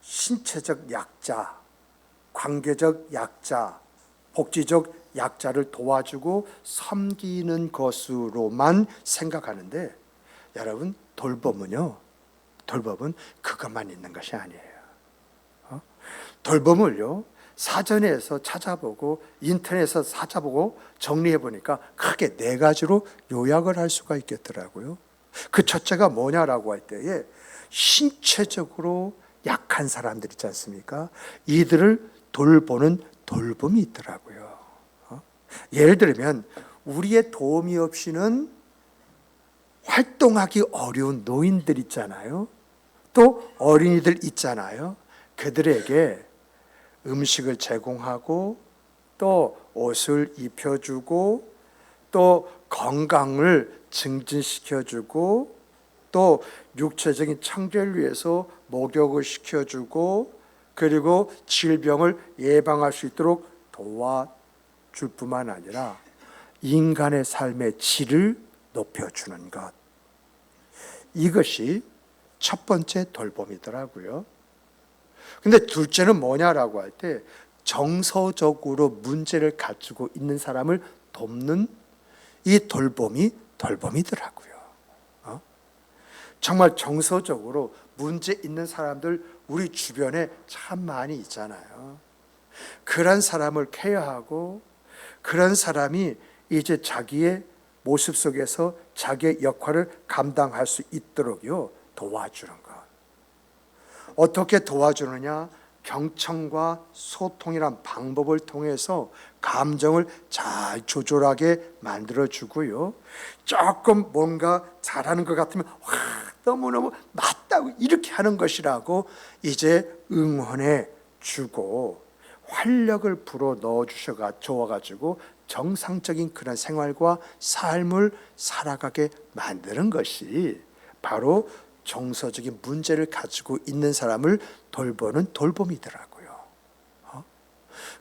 신체적 약자, 관계적 약자, 복지적 약자를 도와주고 섬기는 것으로만 생각하는데, 여러분, 돌봄은 그것만 있는 것이 아니에요. 돌봄을요, 사전에서 찾아보고 인터넷에서 찾아보고 정리해 보니까 크게 4가지로 요약을 할 수가 있겠더라고요. 그 첫째가 뭐냐라고 할 때에, 신체적으로 약한 사람들 있지 않습니까? 이들을 돌보는 돌봄이 있더라고요. 예를 들면 우리의 도움이 없이는 활동하기 어려운 노인들 있잖아요. 또 어린이들 있잖아요. 그들에게 음식을 제공하고 또 옷을 입혀주고 또 건강을 증진시켜주고 또 육체적인 청결을 위해서 목욕을 시켜주고 그리고 질병을 예방할 수 있도록 도와줄 뿐만 아니라 인간의 삶의 질을 높여주는 것, 이것이 첫 번째 돌봄이더라고요. 근데 둘째는 뭐냐라고 할 때, 정서적으로 문제를 가지고 있는 사람을 돕는 이 돌봄이더라고요. 정말 정서적으로 문제 있는 사람들 우리 주변에 참 많이 있잖아요. 그런 사람을 케어하고 그런 사람이 이제 자기의 모습 속에서 자기의 역할을 감당할 수 있도록요, 도와주는 것. 어떻게 도와주느냐? 경청과 소통이란 방법을 통해서 감정을 잘 조절하게 만들어주고요. 조금 뭔가 잘하는 것 같으면 와, 너무너무 맞다고 이렇게 하는 것이라고 이제 응원해 주고 활력을 불어 넣어 주셔가지고 정상적인 그런 생활과 삶을 살아가게 만드는 것이 바로 정서적인 문제를 가지고 있는 사람을 돌보는 돌봄이더라고요.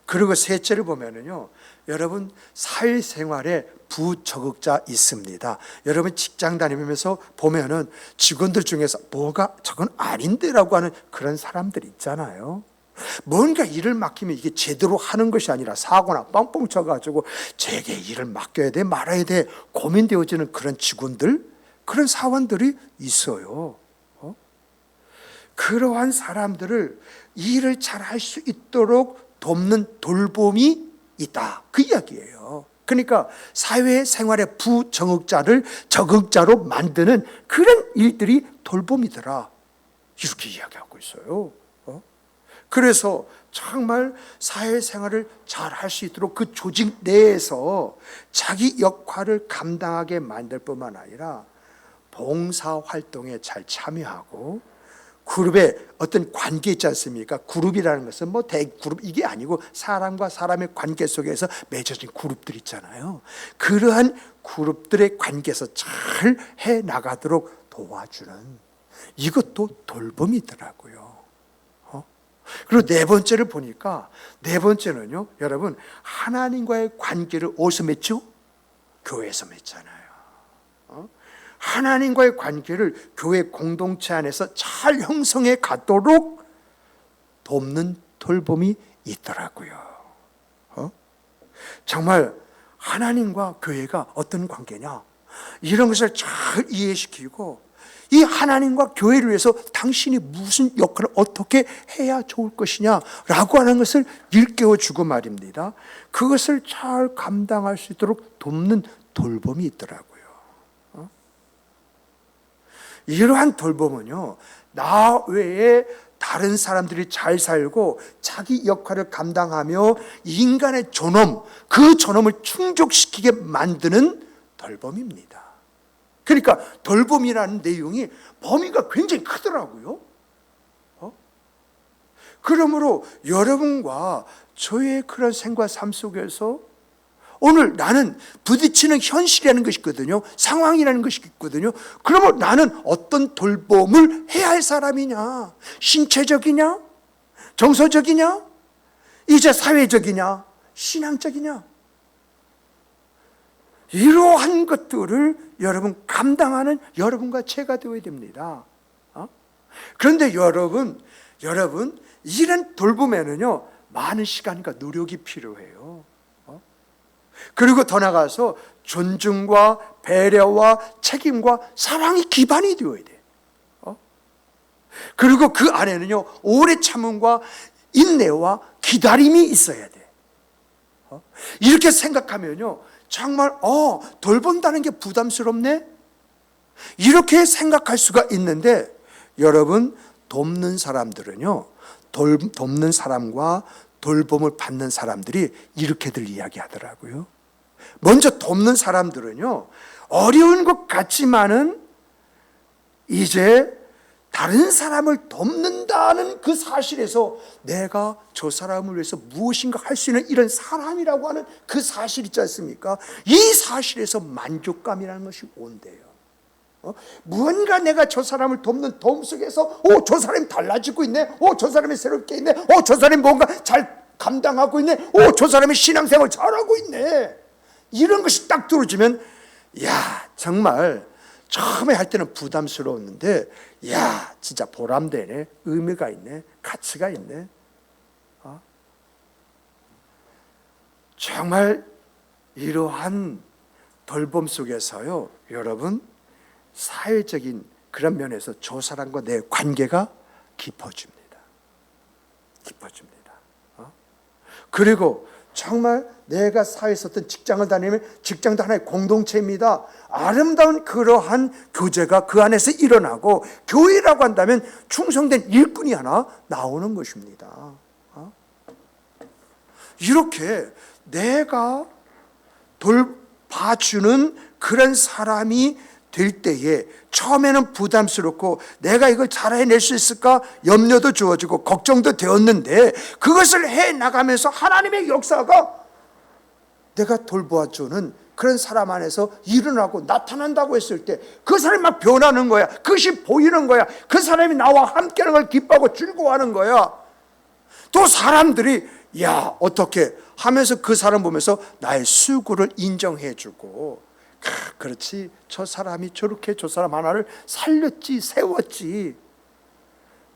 그리고 셋째를 보면은요, 여러분 사회생활에 부적응자 있습니다. 여러분 직장 다니면서 보면은 직원들 중에서 뭐가 저건 아닌데라고 하는 그런 사람들 있잖아요. 뭔가 일을 맡기면 이게 제대로 하는 것이 아니라 사고나 뻥뻥 쳐가지고 제게 일을 맡겨야 돼 말아야 돼 고민되어지는 그런 직원들, 그런 사원들이 있어요. 그러한 사람들을 일을 잘 할 수 있도록 돕는 돌봄이 있다, 그 이야기예요. 그러니까 사회생활의 부적응자를 적응자로 만드는 그런 일들이 돌봄이더라, 이렇게 이야기하고 있어요. 그래서 정말 사회생활을 잘 할 수 있도록 그 조직 내에서 자기 역할을 감당하게 만들 뿐만 아니라 봉사활동에 잘 참여하고 그룹의 어떤 관계 있지 않습니까? 그룹이라는 것은 뭐 대그룹 이게 아니고 사람과 사람의 관계 속에서 맺어진 그룹들 있잖아요. 그러한 그룹들의 관계에서 잘 해나가도록 도와주는, 이것도 돌봄이더라고요. 그리고 네 번째를 보니까, 네 번째는요, 여러분, 하나님과의 관계를 어디서 맺죠? 교회에서 맺잖아요. 하나님과의 관계를 교회 공동체 안에서 잘 형성해 가도록 돕는 돌봄이 있더라고요. 정말 하나님과 교회가 어떤 관계냐, 이런 것을 잘 이해시키고 이 하나님과 교회를 위해서 당신이 무슨 역할을 어떻게 해야 좋을 것이냐라고 하는 것을 일깨워주고 말입니다. 그것을 잘 감당할 수 있도록 돕는 돌봄이 있더라고요. 이러한 돌봄은요, 나 외에 다른 사람들이 잘 살고 자기 역할을 감당하며 인간의 존엄, 그 존엄을 충족시키게 만드는 돌봄입니다. 그러니까 돌봄이라는 내용이 범위가 굉장히 크더라고요. 그러므로 여러분과 저의 그런 생과 삶 속에서 오늘 나는 부딪히는 현실이라는 것이 있거든요. 상황이라는 것이 있거든요. 그러면 나는 어떤 돌봄을 해야 할 사람이냐? 신체적이냐? 정서적이냐? 이제 사회적이냐? 신앙적이냐? 이러한 것들을 여러분 감당하는 여러분과 제가 되어야 됩니다. 그런데 여러분, 여러분, 이런 돌봄에는요 많은 시간과 노력이 필요해요. 그리고 더 나아가서 존중과 배려와 책임과 사랑이 기반이 되어야 돼. 그리고 그 안에는요 오래 참음과 인내와 기다림이 있어야 돼. 이렇게 생각하면요 정말 돌본다는 게 부담스럽네, 이렇게 생각할 수가 있는데, 여러분, 돕는 사람들은요 돕는 사람과 돌봄을 받는 사람들이 이렇게들 이야기하더라고요. 먼저 돕는 사람들은요 어려운 것 같지만은 이제 다른 사람을 돕는다는 그 사실에서 내가 저 사람을 위해서 무엇인가 할 수 있는 이런 사람이라고 하는 그 사실 있지 않습니까? 이 사실에서 만족감이라는 것이 온대요. 무언가 내가 저 사람을 돕는 도움 속에서 저 사람이 달라지고 있네, 저 사람이 새롭게 있네, 저 사람이 뭔가 잘 감당하고 있네, 저 사람이 신앙생활 잘하고 있네, 이런 것이 딱 들어지면 야 정말 처음에 할 때는 부담스러웠는데 야 진짜 보람되네, 의미가 있네, 가치가 있네. 정말 이러한 돌봄 속에서요 여러분, 사회적인 그런 면에서 저 사람과 내 관계가 깊어집니다. 깊어집니다. 그리고 정말 내가 사회에서 어떤 직장을 다니면 직장도 하나의 공동체입니다. 아름다운 그러한 교제가 그 안에서 일어나고, 교회라고 한다면 충성된 일꾼이 하나 나오는 것입니다. 이렇게 내가 돌봐주는 그런 사람이 될 때에 처음에는 부담스럽고 내가 이걸 잘 해낼 수 있을까 염려도 주어지고 걱정도 되었는데, 그것을 해나가면서 하나님의 역사가 내가 돌보아주는 그런 사람 안에서 일어나고 나타난다고 했을 때 그 사람이 막 변하는 거야. 그것이 보이는 거야. 그 사람이 나와 함께하는 걸 기뻐하고 즐거워하는 거야. 또 사람들이 야 어떻게 하면서 그 사람 보면서 나의 수고를 인정해주고, 그렇지 저 사람이 저렇게 저 사람 하나를 살렸지 세웠지,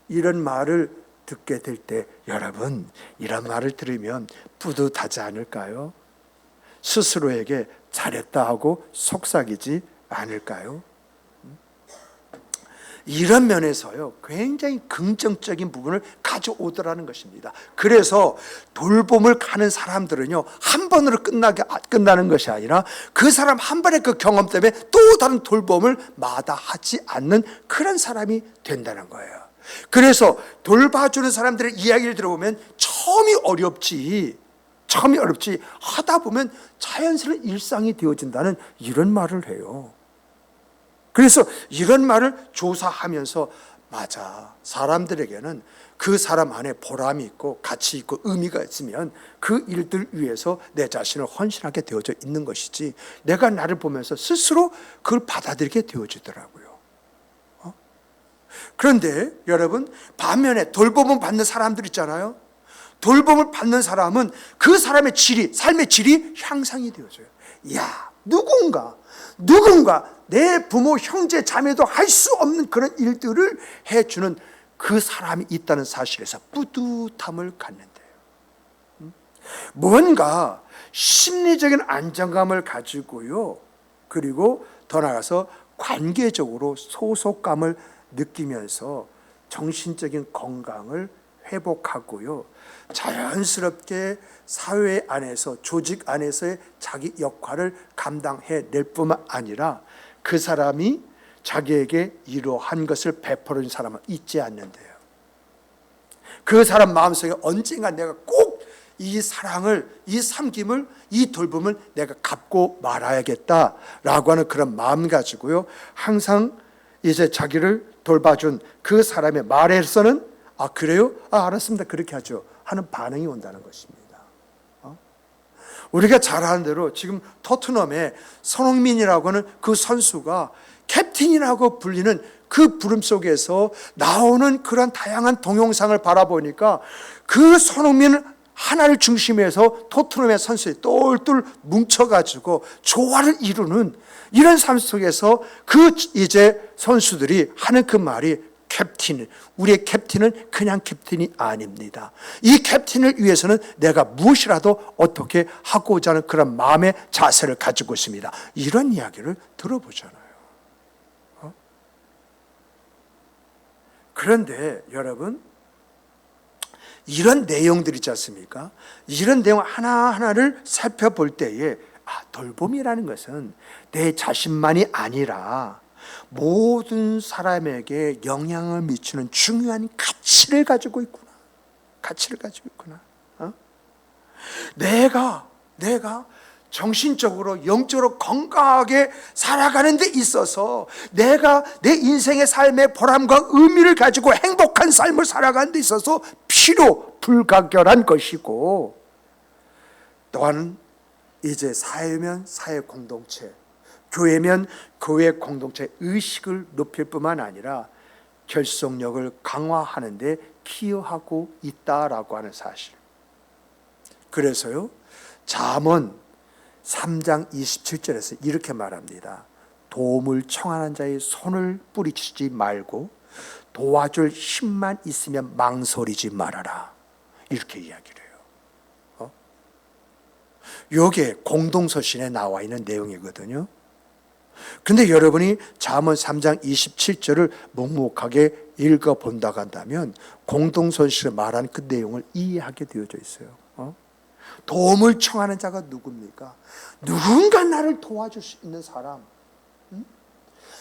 이런 말을 듣게 될 때 여러분, 이런 말을 들으면 뿌듯하지 않을까요? 스스로에게 잘했다 하고 속삭이지 않을까요? 이런 면에서요 굉장히 긍정적인 부분을 가져오더라는 것입니다. 그래서 돌봄을 가는 사람들은요 한 번으로 끝나는 것이 아니라 그 사람 한 번의 그 경험 때문에 또 다른 돌봄을 마다하지 않는 그런 사람이 된다는 거예요. 그래서 돌봐주는 사람들의 이야기를 들어보면 처음이 어렵지 하다 보면 자연스러운 일상이 되어진다는 이런 말을 해요. 그래서 이런 말을 조사하면서 맞아, 사람들에게는 그 사람 안에 보람이 있고 가치 있고 의미가 있으면 그 일들 위해서 내 자신을 헌신하게 되어져 있는 것이지, 내가 나를 보면서 스스로 그걸 받아들이게 되어지더라고요. 그런데 여러분, 반면에 돌봄을 받는 사람들 있잖아요. 돌봄을 받는 사람은 그 사람의 질이, 삶의 질이 향상이 되어져요. 야, 누군가 내 부모, 형제, 자매도 할 수 없는 그런 일들을 해주는 그 사람이 있다는 사실에서 뿌듯함을 갖는데요. 뭔가 심리적인 안정감을 가지고요, 그리고 더 나아가서 관계적으로 소속감을 느끼면서 정신적인 건강을 회복하고요, 자연스럽게 사회 안에서, 조직 안에서의 자기 역할을 감당해낼 뿐만 아니라 그 사람이 자기에게 이러한 것을 베풀어준 사람은 있지 않는데요. 그 사람 마음속에 언젠가 내가 꼭 이 사랑을, 이 섬김을, 이 돌봄을 내가 갚고 말아야겠다라고 하는 그런 마음 가지고요, 항상 이제 자기를 돌봐준 그 사람의 말에서는 아 그래요? 아 알았습니다. 그렇게 하죠 하는 반응이 온다는 것입니다. 우리가 잘 아는 대로 지금 토트넘의 손흥민이라고 하는 그 선수가 캡틴이라고 불리는 그 부름 속에서 나오는 그런 다양한 동영상을 바라보니까 그 손흥민 하나를 중심해서 토트넘의 선수들이 똘똘 뭉쳐가지고 조화를 이루는 이런 삶 속에서 그 이제 선수들이 하는 그 말이 캡틴, 우리의 캡틴은 그냥 캡틴이 아닙니다. 이 캡틴을 위해서는 내가 무엇이라도 어떻게 하고자 하는 그런 마음의 자세를 가지고 있습니다. 이런 이야기를 들어보잖아요. 그런데 여러분, 이런 내용들 있지 않습니까? 이런 내용 하나하나를 살펴볼 때에 돌봄이라는 것은 내 자신만이 아니라 모든 사람에게 영향을 미치는 중요한 가치를 가지고 있구나. 가치를 가지고 있구나. 내가 정신적으로 영적으로 건강하게 살아가는 데 있어서 내가 내 인생의 삶의 보람과 의미를 가지고 행복한 삶을 살아가는 데 있어서 불가결한 것이고, 또한 이제 사회면 사회 공동체, 교회면 교회 공동체 의식을 높일 뿐만 아니라 결속력을 강화하는 데 기여하고 있다라고 하는 사실. 그래서요, 잠언 3장 27절에서 이렇게 말합니다. 도움을 청하는 자의 손을 뿌리치지 말고 도와줄 힘만 있으면 망설이지 말아라. 이렇게 이야기를 해요. 이게 공동서신에 나와 있는 내용이거든요. 그런데 여러분이 잠언 3장 27절을 묵묵하게 읽어본다고 한다면 공동서신을 말한 그 내용을 이해하게 되어져 있어요. 도움을 청하는 자가 누굽니까? 누군가 나를 도와줄 수 있는 사람,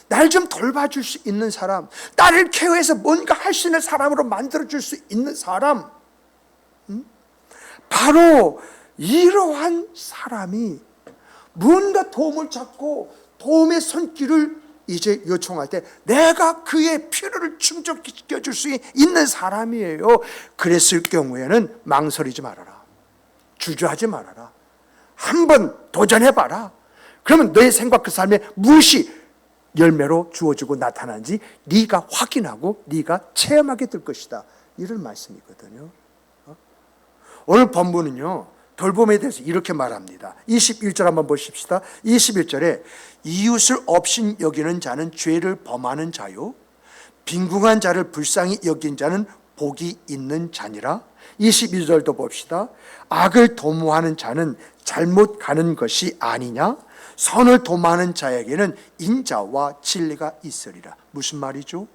날 좀 돌봐줄 수 있는 사람, 나를 케어해서 뭔가 할 수 있는 사람으로 만들어줄 수 있는 사람, 바로 이러한 사람이 뭔가 도움을 찾고 도움의 손길을 이제 요청할 때 내가 그의 필요를 충족시켜 줄 수 있는 사람이에요. 그랬을 경우에는 망설이지 말아라. 주저하지 말아라. 한번 도전해봐라. 그러면 너의 생각 그 삶에 무엇이 열매로 주어지고 나타나는지 네가 확인하고 네가 체험하게 될 것이다. 이런 말씀이거든요. 오늘 본문은요, 돌봄에 대해서 이렇게 말합니다. 21절 한번 보십시다. 21절에 이웃을 업신 여기는 자는 죄를 범하는 자요, 빈궁한 자를 불쌍히 여긴 자는 복이 있는 자니라. 22절도 봅시다. 악을 도모하는 자는 잘못 가는 것이 아니냐? 선을 도모하는 자에게는 인자와 진리가 있으리라. 무슨 말이죠?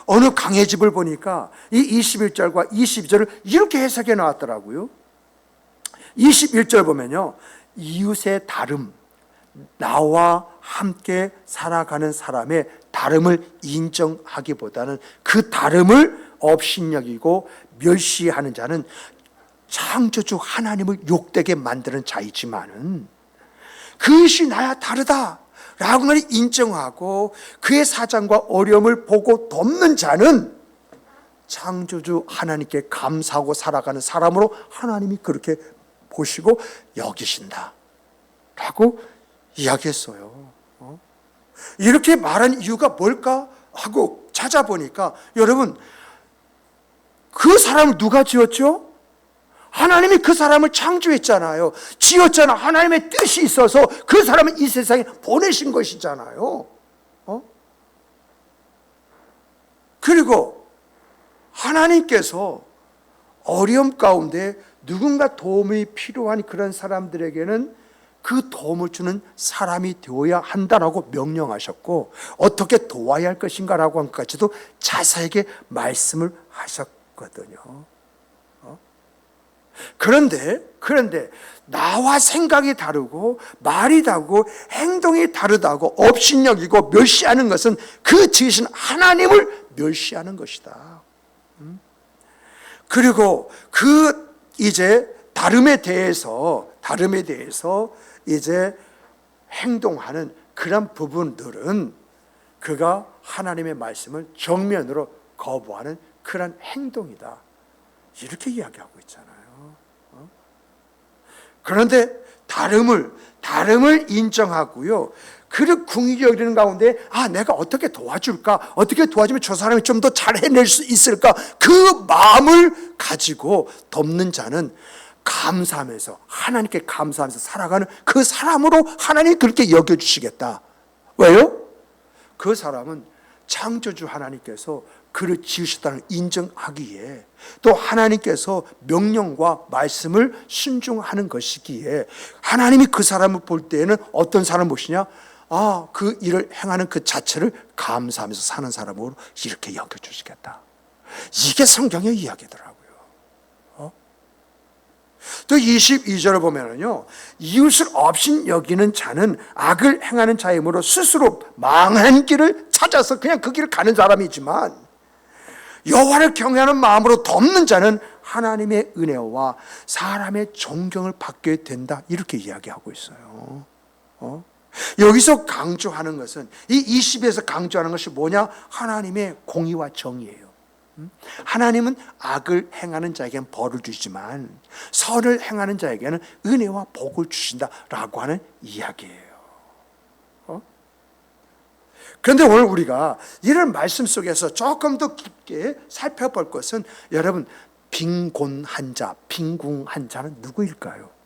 어느 강해집을 보니까 이 21절과 22절을 이렇게 해석해 나왔더라고요. 21절 보면요, 이웃의 다름, 나와 함께 살아가는 사람의 다름을 인정하기보다는 그 다름을 업신여기고 멸시하는 자는 창조주 하나님을 욕되게 만드는 자이지만은 그것이 나야 다르다 라고 인정하고 그의 사정과 어려움을 보고 돕는 자는 창조주 하나님께 감사하고 살아가는 사람으로 하나님이 그렇게 보시고 여기신다 라고 이야기했어요. 이렇게 말한 이유가 뭘까 하고 찾아보니까, 여러분, 그 사람을 누가 지었죠? 하나님이 그 사람을 창조했잖아요. 지었잖아. 하나님의 뜻이 있어서 그 사람을 이 세상에 보내신 것이잖아요. 그리고 하나님께서 어려움 가운데 누군가 도움이 필요한 그런 사람들에게는 그 도움을 주는 사람이 되어야 한다라고 명령하셨고, 어떻게 도와야 할 것인가라고 한 것까지도 자세하게 말씀을 하셨거든요. 그런데 나와 생각이 다르고 말이 다르고 행동이 다르다고 업신여기고 멸시하는 것은 그 지으신 하나님을 멸시하는 것이다. 그리고 그 이제 다름에 대해서 이제 행동하는 그런 부분들은 그가 하나님의 말씀을 정면으로 거부하는 그런 행동이다. 이렇게 이야기하고 있잖아요. 그런데 다름을 인정하고요, 그를 궁히 여기는 가운데 내가 어떻게 도와줄까? 어떻게 도와주면 저 사람이 좀 더 잘 해낼 수 있을까? 그 마음을 가지고 돕는 자는 감사하면서, 하나님께 감사하면서 살아가는 그 사람으로 하나님이 그렇게 여겨주시겠다. 왜요? 그 사람은 창조주 하나님께서 그를 지으셨다는 인정하기에, 또 하나님께서 명령과 말씀을 순종하는 것이기에 하나님이 그 사람을 볼 때에는 어떤 사람 보시냐? 그 일을 행하는 그 자체를 감사하면서 사는 사람으로 이렇게 여겨주시겠다. 이게 성경의 이야기더라고요. 또 22절을 보면은요, 이웃을 업신 여기는 자는 악을 행하는 자이므로 스스로 망한 길을 찾아서 그냥 그 길을 가는 사람이지만, 여호와를 경외하는 마음으로 돕는 자는 하나님의 은혜와 사람의 존경을 받게 된다. 이렇게 이야기하고 있어요. 여기서 강조하는 것은, 이 20에서 강조하는 것이 뭐냐? 하나님의 공의와 정의예요. 하나님은 악을 행하는 자에게는 벌을 주시지만 선을 행하는 자에게는 은혜와 복을 주신다라고 하는 이야기예요. 그런데 오늘 우리가 이런 말씀 속에서 조금 더 깊게 살펴볼 것은, 여러분, 빈곤한 자, 빈궁한 자는 누구일까요?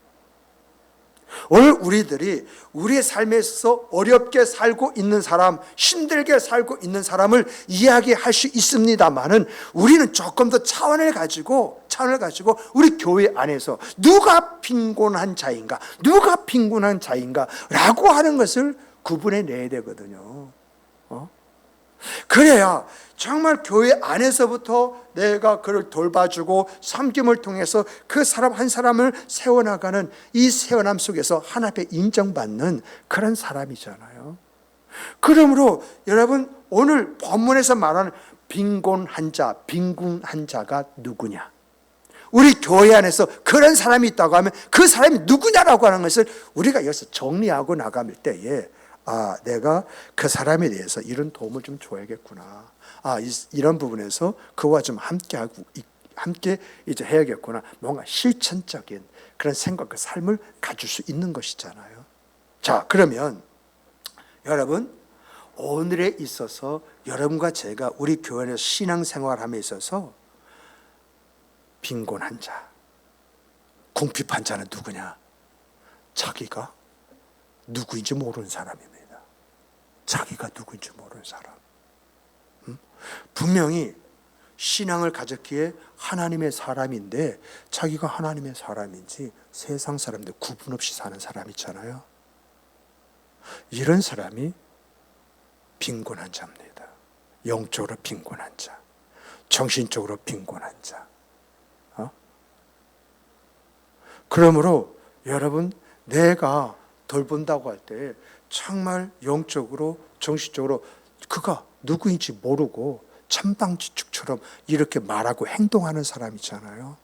오늘 우리들이 우리의 삶에서 어렵게 살고 있는 사람, 힘들게 살고 있는 사람을 이야기할 수 있습니다만은, 우리는 조금 더 차원을 가지고 우리 교회 안에서 누가 빈곤한 자인가, 누가 빈곤한 자인가 라고 하는 것을 구분해 내야 되거든요. 그래야 정말 교회 안에서부터 내가 그를 돌봐주고 섬김을 통해서 그 사람 한 사람을 세워나가는 이 세워남 속에서 하나님 앞에 인정받는 그런 사람이잖아요. 그러므로 여러분, 오늘 본문에서 말하는 빈곤한 자, 빈궁한 자가 누구냐? 우리 교회 안에서 그런 사람이 있다고 하면 그 사람이 누구냐라고 하는 것을 우리가 여기서 정리하고 나갈 때에, 내가 그 사람에 대해서 이런 도움을 좀 줘야겠구나. 이런 부분에서 그와 좀 함께 이제 해야겠구나. 뭔가 실천적인 그런 생각과 삶을 가질 수 있는 것이잖아요. 자, 그러면 여러분, 오늘에 있어서 여러분과 제가 우리 교회 안에서 신앙생활함에 있어서 빈곤한 자, 궁핍한 자는 누구냐? 자기가 누구인지 모르는 사람입니다. 자기가 누구인지 모르는 사람. 분명히 신앙을 가졌기에 하나님의 사람인데 자기가 하나님의 사람인지 세상 사람들 구분 없이 사는 사람 있잖아요. 이런 사람이 빈곤한 자입니다. 영적으로 빈곤한 자, 정신적으로 빈곤한 자. 그러므로 여러분, 내가 돌본다고 할 때 정말 영적으로 정신적으로 그가 누구인지 모르고 천방지축처럼 이렇게 말하고 행동하는 사람이잖아요.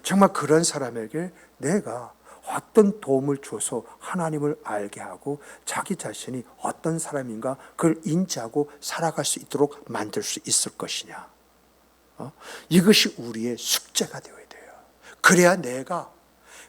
정말 그런 사람에게 내가 어떤 도움을 줘서 하나님을 알게 하고 자기 자신이 어떤 사람인가 그걸 인지하고 살아갈 수 있도록 만들 수 있을 것이냐. 이것이 우리의 숙제가 되어야 돼요. 그래야 내가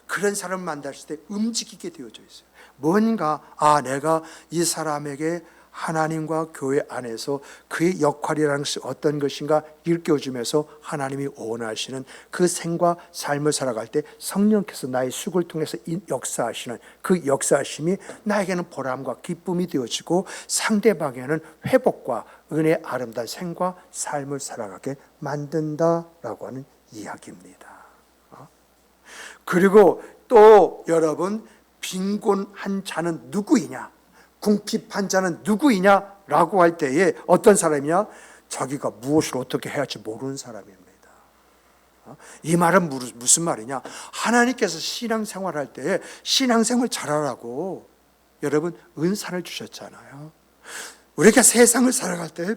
그런 사람을 만났을 때 움직이게 되어져 있어요. 뭔가 내가 이 사람에게 하나님과 교회 안에서 그의 역할이라는 것이 어떤 것인가 일깨워주면서 하나님이 원하시는 그 생과 삶을 살아갈 때 성령께서 나의 숙을 통해서 역사하시는 그 역사하심이 나에게는 보람과 기쁨이 되어지고 상대방에게는 회복과 은혜의 아름다운 생과 삶을 살아가게 만든다라고 하는 이야기입니다. 그리고 또 여러분, 빈곤한 자는 누구이냐, 궁핍한 자는 누구이냐라고 할 때에 어떤 사람이냐? 자기가 무엇을 어떻게 해야 할지 모르는 사람입니다. 이 말은 무슨 말이냐? 하나님께서 신앙생활할 때 신앙생활 잘하라고 여러분 은사를 주셨잖아요. 우리가 세상을 살아갈 때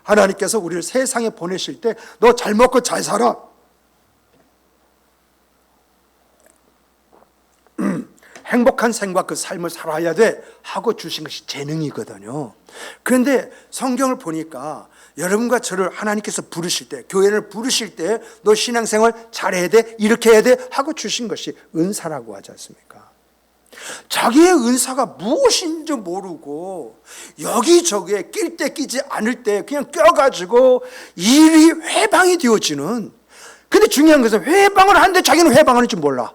하나님께서 우리를 세상에 보내실 때 너 잘 먹고 잘 살아, 행복한 생과 그 삶을 살아야 돼 하고 주신 것이 재능이거든요. 그런데 성경을 보니까 여러분과 저를 하나님께서 부르실 때, 교회를 부르실 때 너 신앙생활 잘해야 돼, 이렇게 해야 돼 하고 주신 것이 은사라고 하지 않습니까? 자기의 은사가 무엇인지 모르고 여기저기에 낄 때 끼지 않을 때 그냥 껴가지고 일이 회방이 되어지는, 근데 중요한 것은 회방을 하는데 자기는 회방하는 줄 몰라.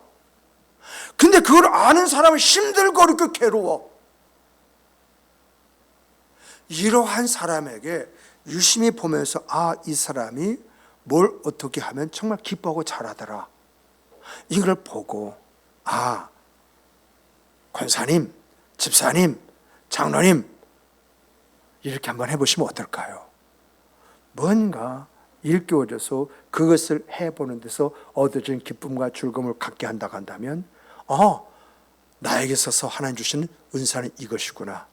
근데 그걸 아는 사람은 힘들고 그렇게 괴로워. 이러한 사람에게 유심히 보면서 이 사람이 뭘 어떻게 하면 정말 기뻐하고 잘하더라. 이걸 보고 권사님, 집사님, 장로님 이렇게 한번 해보시면 어떨까요? 뭔가 일깨워져서 그것을 해보는 데서 얻어진 기쁨과 즐거움을 갖게 한다고 한다면 나에게 있어서 하나님 주시는 은사는 이것이구나.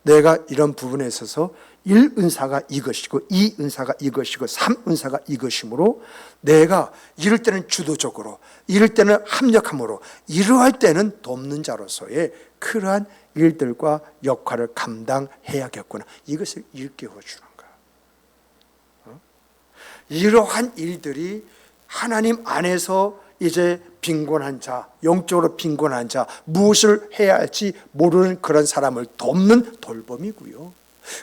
내가 이런 부분에 있어서 1은사가 이것이고 2은사가 이것이고 3은사가 이것이므로 내가 이럴 때는 주도적으로, 이럴 때는 합력함으로, 이러할 때는 돕는 자로서의 그러한 일들과 역할을 감당해야겠구나. 이것을 일깨워 주는 거야. 이러한 일들이 하나님 안에서 이제 빈곤한 자, 영적으로 빈곤한 자, 무엇을 해야 할지 모르는 그런 사람을 돕는 돌봄이고요.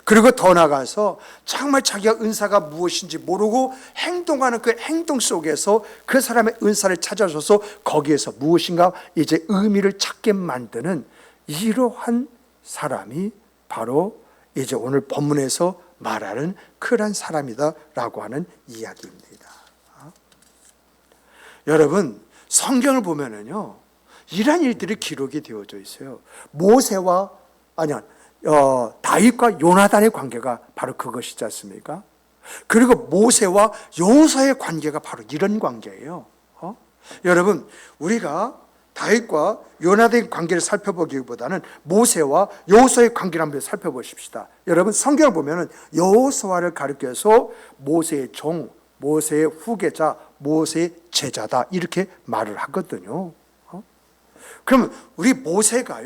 그리고 더 나아가서 정말 자기가 은사가 무엇인지 모르고 행동하는 그 행동 속에서 그 사람의 은사를 찾아줘서 거기에서 무엇인가 이제 의미를 찾게 만드는 이러한 사람이 바로 이제 오늘 본문에서 말하는 그런 사람이다라고 하는 이야기입니다. 여러분, 성경을 보면은요, 이러한 일들이 기록이 되어져 있어요. 모세와 다윗과 요나단의 관계가 바로 그것이지 않습니까? 그리고 모세와 여호수아의 관계가 바로 이런 관계예요. 여러분, 우리가 다윗과 요나단의 관계를 살펴보기보다는 모세와 여호수아의 관계를 한번 살펴보십시다. 여러분, 성경을 보면은 여호수아를 가리켜서 모세의 종, 모세의 후계자, 모세의 제자다 이렇게 말을 하거든요. 그러면 우리 모세가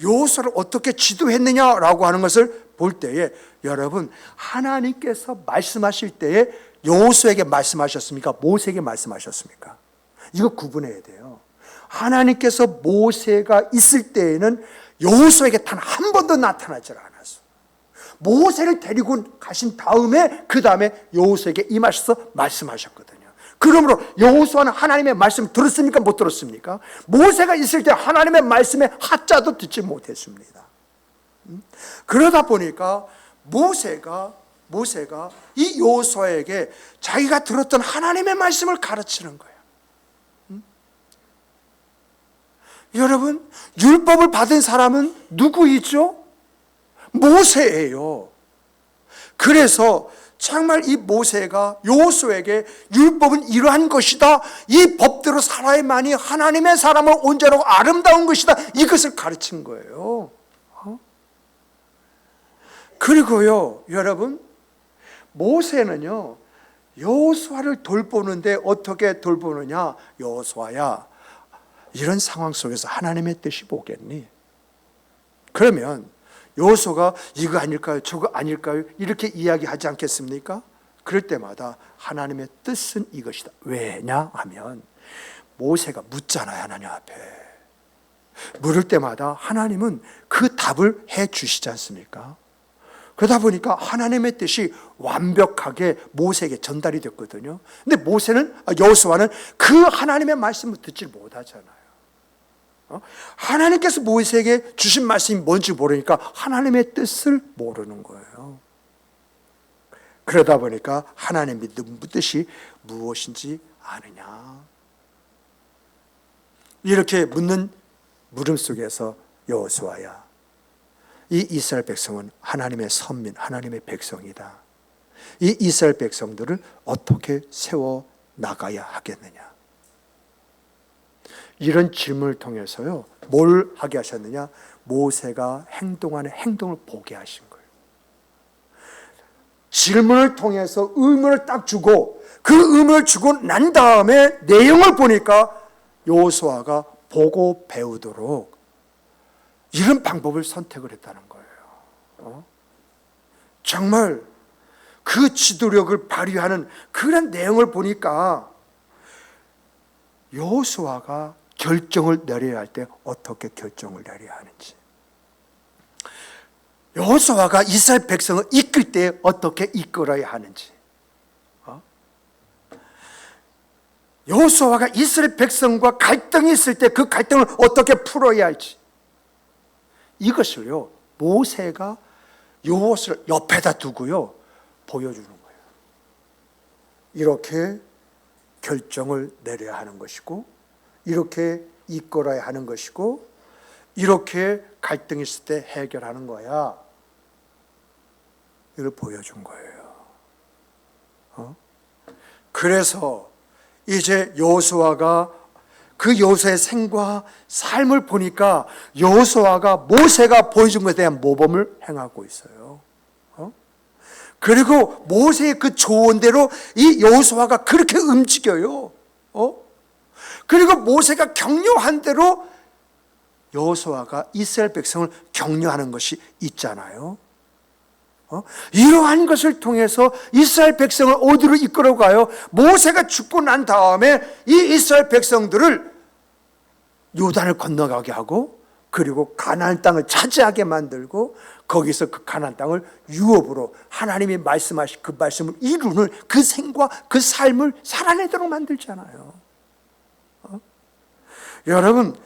여호수아를 어떻게 지도했느냐라고 하는 것을 볼 때에 여러분, 하나님께서 말씀하실 때에 여호수아에게 말씀하셨습니까? 모세에게 말씀하셨습니까? 이거 구분해야 돼요. 하나님께서 모세가 있을 때에는 여호수아에게 단 한 번도 나타나지 않았어. 모세를 데리고 가신 다음에 그 다음에 여호수아에게 임하셔서 말씀하셨거든요. 그러므로 여호수아는 하나님의 말씀을 들었습니까? 못 들었습니까? 모세가 있을 때 하나님의 말씀에 하자도 듣지 못했습니다. 그러다 보니까 모세가 이 여호수아에게 자기가 들었던 하나님의 말씀을 가르치는 거예요. 여러분, 율법을 받은 사람은 누구이죠? 모세예요. 그래서 정말 이 모세가 여호수아에게 율법은 이러한 것이다, 이 법대로 살아야만이 하나님의 사람을 온전하고 아름다운 것이다, 이것을 가르친 거예요. 그리고요, 여러분, 모세는요 여호수아를 돌보는데 어떻게 돌보느냐? 여호수아야, 이런 상황 속에서 하나님의 뜻이 뭐겠니? 그러면 여호수아가 이거 아닐까요? 저거 아닐까요? 이렇게 이야기하지 않겠습니까? 그럴 때마다 하나님의 뜻은 이것이다. 왜냐하면 모세가 묻잖아요, 하나님 앞에. 물을 때마다 하나님은 그 답을 해 주시지 않습니까? 그러다 보니까 하나님의 뜻이 완벽하게 모세에게 전달이 됐거든요. 근데 여호수아는 그 하나님의 말씀을 듣지 못하잖아요. 하나님께서 모세에게 주신 말씀이 뭔지 모르니까 하나님의 뜻을 모르는 거예요. 그러다 보니까 하나님의 뜻이 무엇인지 아느냐, 이렇게 묻는 물음 속에서 여호수아야, 이 이스라엘 백성은 하나님의 선민, 하나님의 백성이다. 이 이스라엘 백성들을 어떻게 세워 나가야 하겠느냐, 이런 질문을 통해서요 뭘 하게 하셨느냐? 모세가 행동하는 행동을 보게 하신 거예요. 질문을 통해서 의문을 딱 주고, 그 의문을 주고 난 다음에 내용을 보니까 여호수아가 보고 배우도록 이런 방법을 선택을 했다는 거예요. 정말 그 지도력을 발휘하는 그런 내용을 보니까 여호수아가 결정을 내려야 할 때 어떻게 결정을 내려야 하는지, 여호수아가 이스라엘 백성을 이끌 때 어떻게 이끌어야 하는지, 여호수아가 이스라엘 백성과 갈등이 있을 때 그 갈등을 어떻게 풀어야 할지, 이것을요 모세가 이것을 옆에다 두고요 보여주는 거예요. 이렇게 결정을 내려야 하는 것이고, 이렇게 이끌어야 하는 것이고, 이렇게 갈등이 있을 때 해결하는 거야. 이걸 보여준 거예요. 그래서 이제 여호수아가 그 여호수아의 생과 삶을 보니까 여호수아가 모세가 보여준 것에 대한 모범을 행하고 있어요. 그리고 모세의 그 조언대로 이 여호수아가 그렇게 움직여요. 그리고 모세가 격려한 대로 여호수아가 이스라엘 백성을 격려하는 것이 있잖아요. 이러한 것을 통해서 이스라엘 백성을 어디로 이끌어가요? 모세가 죽고 난 다음에 이 이스라엘 백성들을 요단을 건너가게 하고, 그리고 가나안 땅을 차지하게 만들고, 거기서 그 가나안 땅을 유업으로 하나님이 말씀하신 그 말씀을 이루는 그 생과 그 삶을 살아내도록 만들잖아요. 여러분,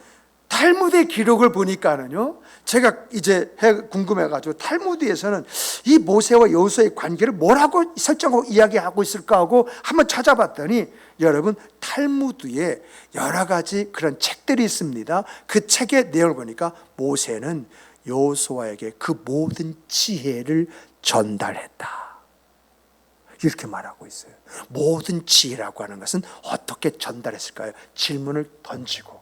탈무드의 기록을 보니까는요, 제가 이제 궁금해가지고 탈무드에서는 이 모세와 여호수아의 관계를 뭐라고 설정하고 이야기하고 있을까 하고 한번 찾아봤더니, 여러분, 탈무드에 여러 가지 그런 책들이 있습니다. 그 책의 내용을 보니까 모세는 여호수아에게 그 모든 지혜를 전달했다, 이렇게 말하고 있어요. 모든 지혜라고 하는 것은 어떻게 전달했을까요? 질문을 던지고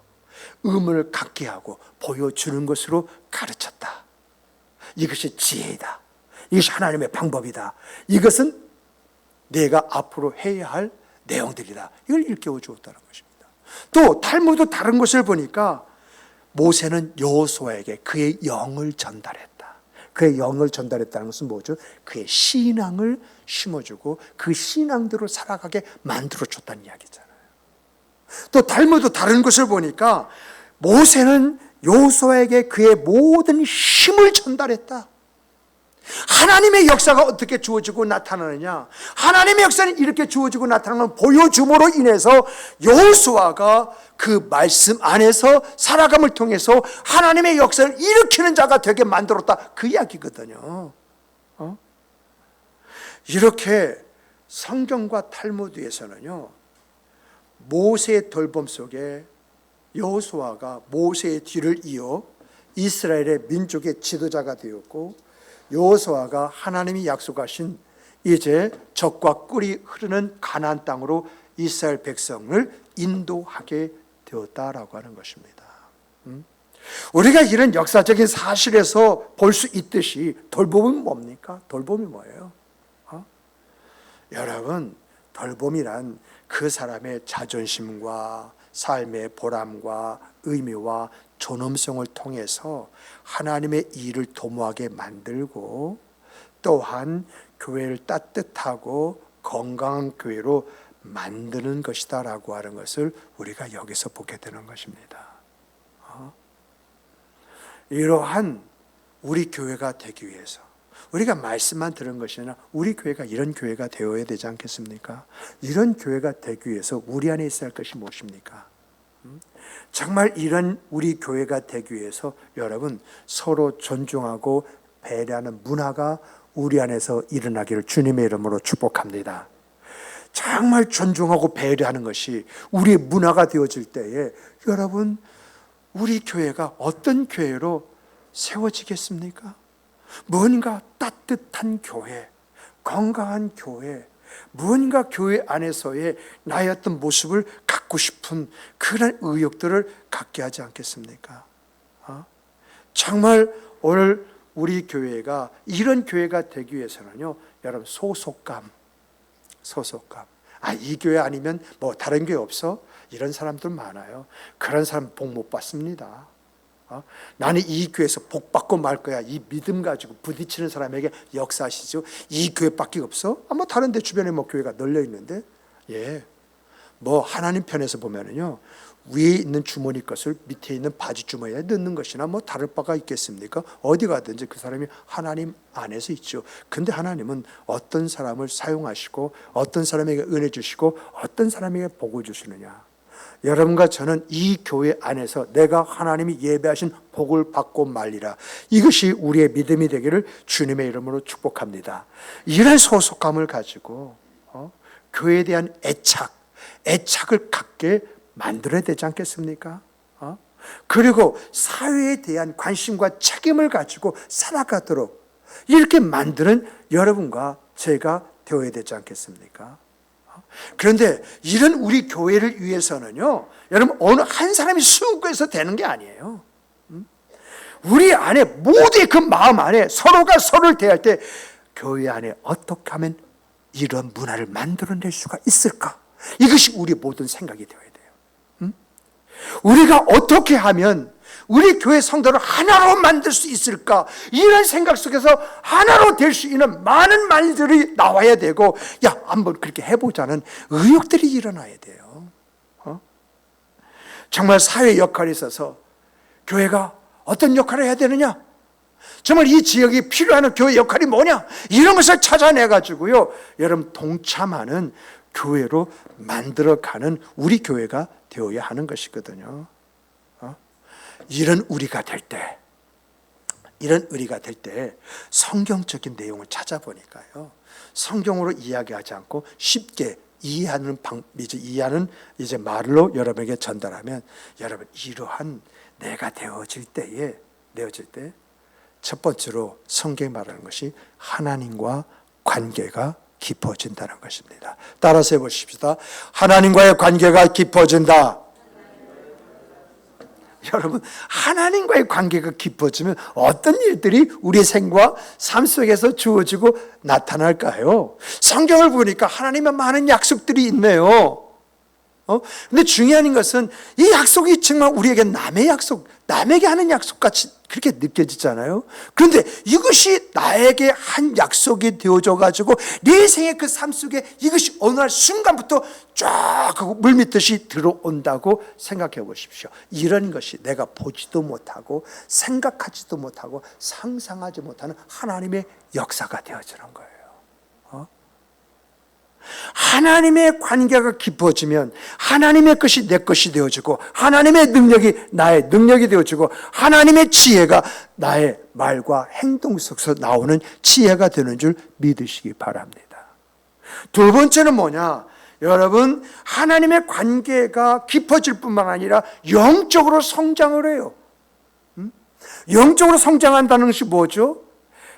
의문을 갖게 하고 보여주는 것으로 가르쳤다. 이것이 지혜이다. 이것이 하나님의 방법이다. 이것은 내가 앞으로 해야 할 내용들이다. 이걸 일깨워 주었다는 것입니다. 또 탈무드 다른 것을 보니까 모세는 여호수아에게 그의 영을 전달했다. 그의 영을 전달했다는 것은 뭐죠? 그의 신앙을 심어주고 그 신앙대로 살아가게 만들어줬다는 이야기잖아요. 또 탈무드 다른 것을 보니까 모세는 여호수아에게 그의 모든 힘을 전달했다. 하나님의 역사가 어떻게 주어지고 나타나느냐, 하나님의 역사는 이렇게 주어지고 나타나는 보여줌으로 인해서 여호수아가 그 말씀 안에서 살아감을 통해서 하나님의 역사를 일으키는 자가 되게 만들었다, 그 이야기거든요. 이렇게 성경과 탈무드에서는요, 모세의 돌봄 속에 여호수아가 모세의 뒤를 이어 이스라엘의 민족의 지도자가 되었고, 여호수아가 하나님이 약속하신 이제 젖과 꿀이 흐르는 가나안 땅으로 이스라엘 백성을 인도하게 되었다라고 하는 것입니다. 우리가 이런 역사적인 사실에서 볼 수 있듯이 돌봄은 뭡니까? 돌봄이 뭐예요? 여러분, 돌봄이란 그 사람의 자존심과 삶의 보람과 의미와 존엄성을 통해서 하나님의 일을 도모하게 만들고, 또한 교회를 따뜻하고 건강한 교회로 만드는 것이다 라고 하는 것을 우리가 여기서 보게 되는 것입니다. 이러한 우리 교회가 되기 위해서, 우리가 말씀만 들은 것이 아니라 우리 교회가 이런 교회가 되어야 되지 않겠습니까? 이런 교회가 되기 위해서 우리 안에 있어야 할 것이 무엇입니까? 정말 이런 우리 교회가 되기 위해서 여러분, 서로 존중하고 배려하는 문화가 우리 안에서 일어나기를 주님의 이름으로 축복합니다. 정말 존중하고 배려하는 것이 우리의 문화가 되어질 때에 여러분, 우리 교회가 어떤 교회로 세워지겠습니까? 뭔가 따뜻한 교회, 건강한 교회, 무언가 교회 안에서의 나의 어떤 모습을 갖고 싶은 그런 의욕들을 갖게 하지 않겠습니까? 정말 오늘 우리 교회가 이런 교회가 되기 위해서는요, 여러분, 소속감. 이 교회 아니면 뭐 다른 교회 없어? 이런 사람들 많아요. 그런 사람 복 못 받습니다. 나는 이 교회에서 복 받고 말 거야, 이 믿음 가지고 부딪히는 사람에게 역사하시죠. 이 교회밖에 없어? 뭐 다른 데 주변에 뭐 교회가 널려 있는데, 뭐 하나님 편에서 보면은요, 위에 있는 주머니 것을 밑에 있는 바지 주머니에 넣는 것이나 뭐 다를 바가 있겠습니까? 어디 가든지 그 사람이 하나님 안에서 있죠. 근데 하나님은 어떤 사람을 사용하시고 어떤 사람에게 은혜 주시고 어떤 사람에게 복을 주시느냐, 여러분과 저는 이 교회 안에서 내가 하나님이 예배하신 복을 받고 말리라. 이것이 우리의 믿음이 되기를 주님의 이름으로 축복합니다. 이런 소속감을 가지고 교회에 대한 애착을 갖게 만들어야 되지 않겠습니까? 그리고 사회에 대한 관심과 책임을 가지고 살아가도록 이렇게 만드는 여러분과 제가 되어야 되지 않겠습니까? 그런데 이런 우리 교회를 위해서는요, 여러분 어느 한 사람이 수고해서 되는 게 아니에요. 우리 안에 모두의 그 마음 안에 서로가 서로를 대할 때 교회 안에 어떻게 하면 이런 문화를 만들어낼 수가 있을까? 이것이 우리 모든 생각이 되어야 돼요. 우리가 어떻게 하면 우리 교회 성도를 하나로 만들 수 있을까? 이런 생각 속에서 하나로 될 수 있는 많은 말들이 나와야 되고, 야, 한번 그렇게 해보자는 의욕들이 일어나야 돼요. 정말 사회 역할에 있어서 교회가 어떤 역할을 해야 되느냐? 정말 이 지역이 필요한 교회 역할이 뭐냐? 이런 것을 찾아내가지고요, 여러분 동참하는 교회로 만들어가는 우리 교회가 되어야 하는 것이거든요. 이런 우리가 될 때 성경적인 내용을 찾아보니까요, 성경으로 이야기하지 않고 쉽게 이해하는 말로 여러분에게 전달하면, 여러분 이러한 내가 되어질 때 첫 번째로 성경이 말하는 것이 하나님과 관계가 깊어진다는 것입니다. 따라서 해보십시다. 하나님과의 관계가 깊어진다. 여러분, 하나님과의 관계가 깊어지면 어떤 일들이 우리의 생과 삶 속에서 주어지고 나타날까요? 성경을 보니까 하나님의 많은 약속들이 있네요. 근데 중요한 것은 이 약속이 정말 우리에게 남에게 하는 약속같이 그렇게 느껴지잖아요. 그런데 이것이 나에게 한 약속이 되어져 가지고 내 생의 그 삶 속에 이것이 어느 날 순간부터 쫙 물밀듯이 들어온다고 생각해 보십시오. 이런 것이 내가 보지도 못하고 생각하지도 못하고 상상하지 못하는 하나님의 역사가 되어지는 거예요. 하나님의 관계가 깊어지면 하나님의 것이 내 것이 되어지고, 하나님의 능력이 나의 능력이 되어지고, 하나님의 지혜가 나의 말과 행동 속에서 나오는 지혜가 되는 줄 믿으시기 바랍니다. 두 번째는 뭐냐? 여러분, 하나님의 관계가 깊어질 뿐만 아니라 영적으로 성장을 해요. 영적으로 성장한다는 것이 뭐죠?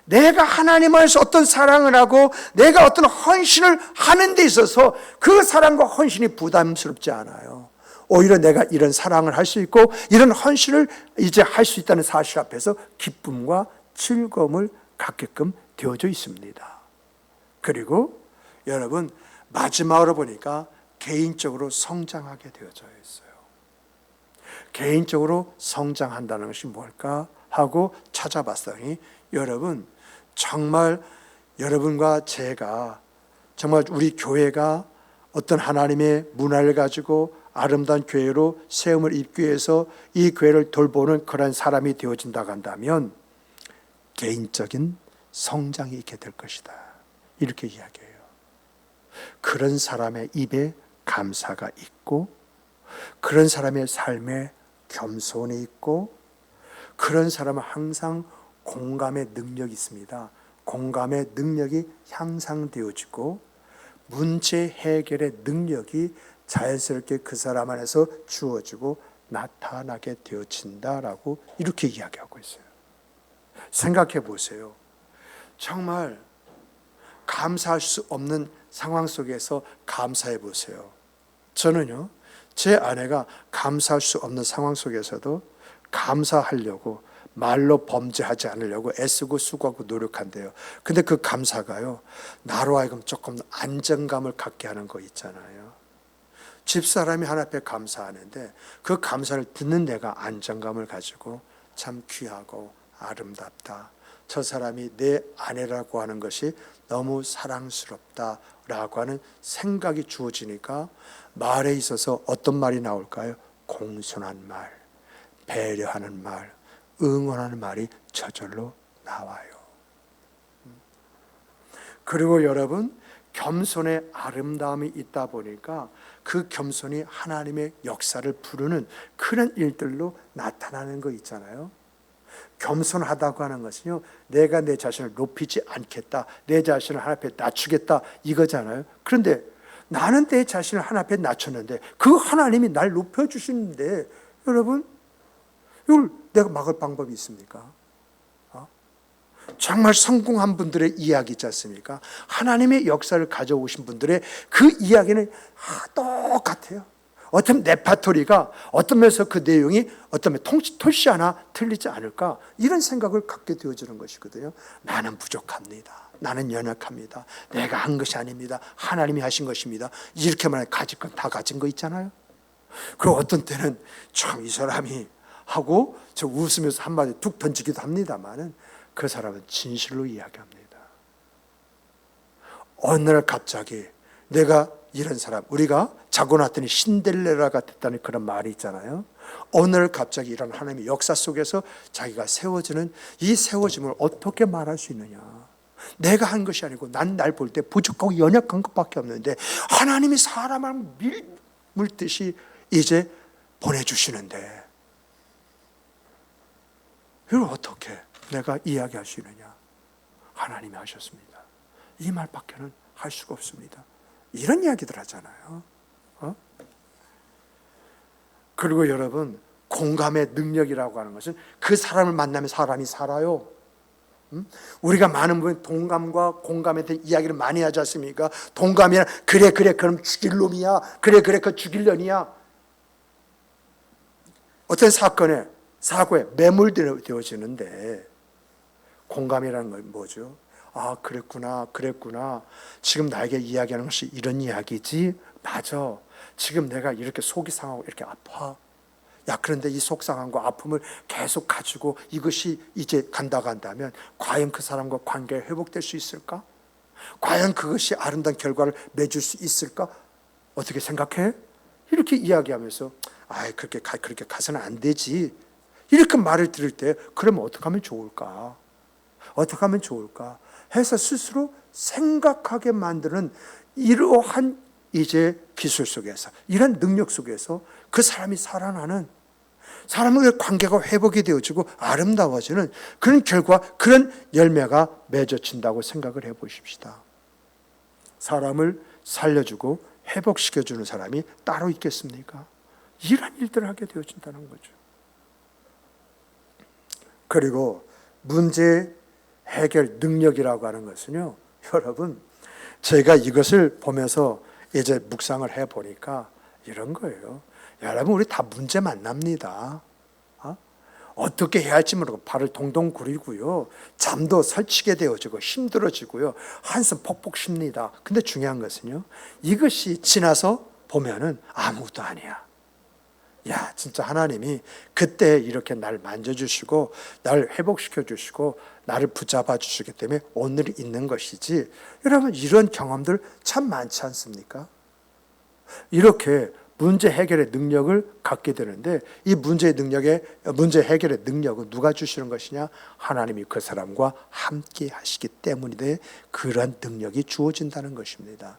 내가 하나님 안에서 어떤 사랑을 하고 내가 어떤 헌신을 하는 데 있어서 그 사랑과 헌신이 부담스럽지 않아요. 오히려 내가 이런 사랑을 할 수 있고 이런 헌신을 이제 할 수 있다는 사실 앞에서 기쁨과 즐거움을 갖게끔 되어져 있습니다. 그리고 여러분, 마지막으로 보니까 개인적으로 성장하게 되어져 있어요. 개인적으로 성장한다는 것이 뭘까 하고 찾아봤더니, 여러분 정말 여러분과 제가 정말 우리 교회가 어떤 하나님의 문화를 가지고 아름다운 교회로 세움을 입기 위해서 이 교회를 돌보는 그런 사람이 되어진다고 한다면 개인적인 성장이 있게 될 것이다, 이렇게 이야기해요. 그런 사람의 입에 감사가 있고, 그런 사람의 삶에 겸손이 있고, 그런 사람은 항상 공감의 능력이 있습니다. 공감의 능력이 향상되어지고 문제 해결의 능력이 자연스럽게 그 사람 안에서 주어지고 나타나게 되어진다라고 이렇게 이야기하고 있어요. 생각해 보세요. 정말 감사할 수 없는 상황 속에서 감사해 보세요. 저는요, 제 아내가 감사할 수 없는 상황 속에서도 감사하려고 말로 범죄하지 않으려고 애쓰고 수고하고 노력한대요. 근데 그 감사가요, 나로 하여금 조금 안정감을 갖게 하는 거 있잖아요. 집사람이 하나 앞에 감사하는데 그 감사를 듣는 내가 안정감을 가지고 참 귀하고 아름답다, 저 사람이 내 아내라고 하는 것이 너무 사랑스럽다라고 하는 생각이 주어지니까 말에 있어서 어떤 말이 나올까요? 공손한 말, 배려하는 말, 응원하는 말이 저절로 나와요. 그리고 여러분, 겸손의 아름다움이 있다 보니까 그 겸손이 하나님의 역사를 부르는 그런 일들로 나타나는 거 있잖아요. 겸손하다고 하는 것은요, 내가 내 자신을 높이지 않겠다, 내 자신을 하나님 앞에 낮추겠다 이거잖아요. 그런데 나는 내 자신을 하나님 앞에 낮췄는데 그 하나님이 날 높여주시는데, 여러분 이걸 내가 막을 방법이 있습니까? 정말 성공한 분들의 이야기 있지 않습니까? 하나님의 역사를 가져오신 분들의 그 이야기는 똑같아요. 어떤 레파토리가 어떤 면에서 그 내용이 어떤 토시 하나 틀리지 않을까, 이런 생각을 갖게 되어지는 것이거든요. 나는 부족합니다. 나는 연약합니다. 내가 한 것이 아닙니다. 하나님이 하신 것입니다. 이렇게 말해 가질 건 다 가진 거 있잖아요. 그리고 어떤 때는 참 이 사람이 하고 저 웃으면서 한마디 툭 던지기도 합니다만은 그 사람은 진실로 이야기합니다. 어느 날 갑자기 내가 이런 사람, 우리가 자고 났더니 신데렐라가 됐다는 그런 말이 있잖아요. 어느 날 갑자기 이런 하나님의 역사 속에서 자기가 세워지는 이 세워짐을 어떻게 말할 수 있느냐. 내가 한 것이 아니고 난 날 볼 때 부족하고 연약한 것밖에 없는데 하나님이 사람을 물듯이 이제 보내주시는데 이걸 어떻게 내가 이야기할 수 있느냐. 하나님이 하셨습니다. 이 말밖에는 할 수가 없습니다. 이런 이야기들 하잖아요. 그리고 여러분, 공감의 능력이라고 하는 것은 그 사람을 만나면 사람이 살아요. 우리가 많은 분이 동감과 공감에 대한 이야기를 많이 하지 않습니까? 동감이란 그래 그럼 죽일 놈이야, 그래 그 죽일 년이야. 어떤 사고에 매몰되어지는데, 공감이라는 건 뭐죠? 아, 그랬구나. 지금 나에게 이야기하는 것이 이런 이야기지. 맞아. 지금 내가 이렇게 속이 상하고 이렇게 아파. 야, 그런데 이 속상함과 아픔을 계속 가지고 이것이 이제 간다면 과연 그 사람과 관계가 회복될 수 있을까? 과연 그것이 아름다운 결과를 맺을 수 있을까? 어떻게 생각해? 이렇게 이야기하면서 그렇게 가서는 안 되지. 이렇게 말을 들을 때 그러면 어떻게 하면 좋을까? 해서 스스로 생각하게 만드는 이러한 이제 기술 속에서, 이런 능력 속에서 그 사람이 살아나는, 사람의 관계가 회복이 되어지고 아름다워지는 그런 결과, 그런 열매가 맺어진다고 생각을 해보십시다. 사람을 살려주고 회복시켜주는 사람이 따로 있겠습니까? 이런 일들을 하게 되어진다는 거죠. 그리고 문제 해결 능력이라고 하는 것은요, 여러분, 제가 이것을 보면서 이제 묵상을 해보니까 이런 거예요. 여러분, 우리 다 문제 만납니다. 어떻게 해야 할지 모르고 발을 동동 구리고요, 잠도 설치게 되어지고 힘들어지고요, 한숨 폭폭 쉽니다. 근데 중요한 것은요, 이것이 지나서 보면은 아무것도 아니야. 야, 진짜 하나님이 그때 이렇게 날 만져주시고 날 회복시켜 주시고 나를 붙잡아 주시기 때문에 오늘이 있는 것이지. 여러분, 이런 경험들 참 많지 않습니까? 이렇게 문제 해결의 능력을 갖게 되는데, 이 문제 해결의 능력은 누가 주시는 것이냐? 하나님이 그 사람과 함께 하시기 때문에 그런 능력이 주어진다는 것입니다.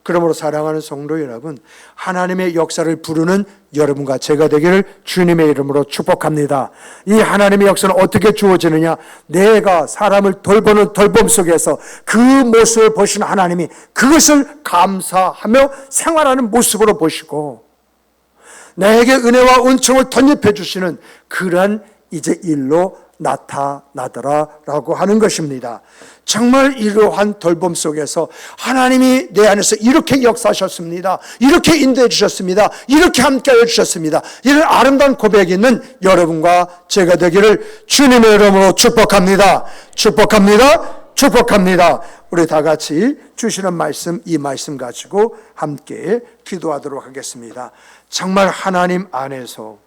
그러므로 사랑하는 성도 여러분, 하나님의 역사를 부르는 여러분과 제가 되기를 주님의 이름으로 축복합니다. 이 하나님의 역사는 어떻게 주어지느냐? 내가 사람을 돌보는 돌봄 속에서 그 모습을 보신 하나님이 그것을 감사하며 생활하는 모습으로 보시고 나에게 은혜와 은총을 덧입혀 주시는 그러한 이제 일로 나타나더라라고 하는 것입니다. 정말 이러한 돌봄 속에서 하나님이 내 안에서 이렇게 역사하셨습니다. 이렇게 인도해 주셨습니다. 이렇게 함께해 주셨습니다. 이런 아름다운 고백이 있는 여러분과 제가 되기를 주님의 이름으로 축복합니다. 우리 다 같이 주시는 말씀, 이 말씀 가지고 함께 기도하도록 하겠습니다. 정말 하나님 안에서